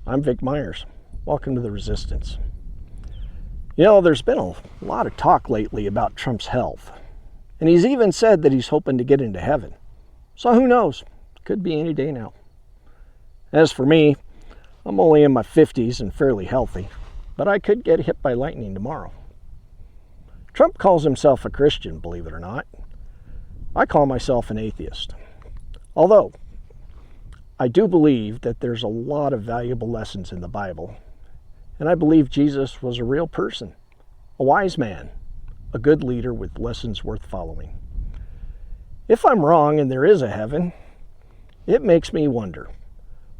I'm Vic Myers. Welcome to The Resistance. You know, there's been a lot of talk lately about Trump's health, and he's even said that he's hoping to get into heaven. So who knows? Could be any day now. As for me, I'm only in my 50s and fairly healthy, but I could get hit by lightning tomorrow. Trump calls himself a Christian, believe it or not. I call myself an atheist. Although, I do believe that there's a lot of valuable lessons in the Bible, and I believe Jesus was a real person, a wise man, a good leader with lessons worth following. If I'm wrong and there is a heaven, it makes me wonder,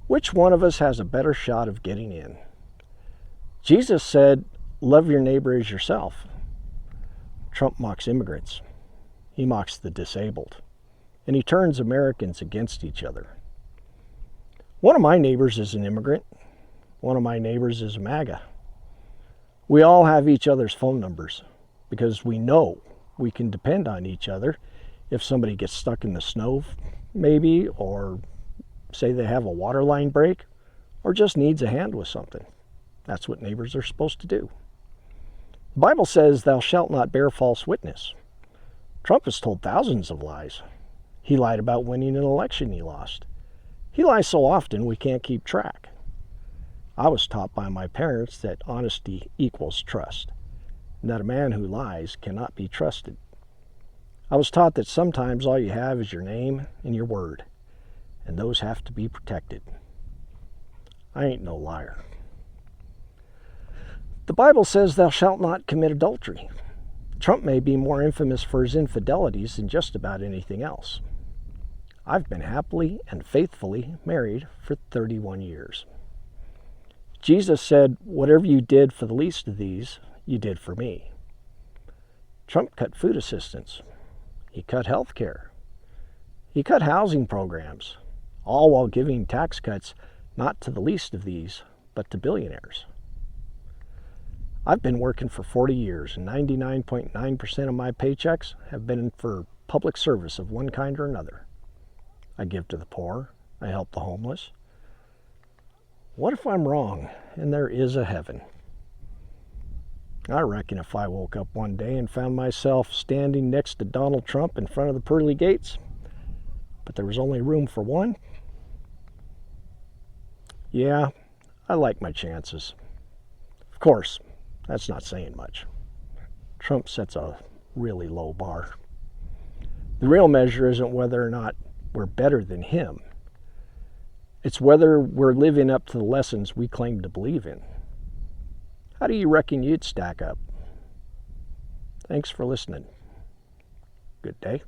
which one of us has a better shot of getting in? Jesus said, love your neighbor as yourself. Trump mocks immigrants. He mocks the disabled. And he turns Americans against each other. One of my neighbors is an immigrant. One of my neighbors is a MAGA. We all have each other's phone numbers because we know we can depend on each other if somebody gets stuck in the snow, maybe, or say they have a water line break, or just needs a hand with something. That's what neighbors are supposed to do. The Bible says, thou shalt not bear false witness. Trump has told thousands of lies. He lied about winning an election he lost. He lies so often we can't keep track. I was taught by my parents that honesty equals trust, and that a man who lies cannot be trusted. I was taught that sometimes all you have is your name and your word, and those have to be protected. I ain't no liar. The Bible says thou shalt not commit adultery. Trump may be more infamous for his infidelities than just about anything else. I've been happily and faithfully married for 31 years. Jesus said, whatever you did for the least of these, you did for me. Trump cut food assistance. He cut health care. He cut housing programs, all while giving tax cuts not to the least of these, but to billionaires. I've been working for 40 years, and 99.9% of my paychecks have been for public service of one kind or another. I give to the poor. I help the homeless. What if I'm wrong and there is a heaven? I reckon if I woke up one day and found myself standing next to Donald Trump in front of the pearly gates, but there was only room for one, yeah, I like my chances. Of course, that's not saying much. Trump sets a really low bar. The real measure isn't whether or not we're better than him. It's whether we're living up to the lessons we claim to believe in. How do you reckon you'd stack up? Thanks for listening. Good day.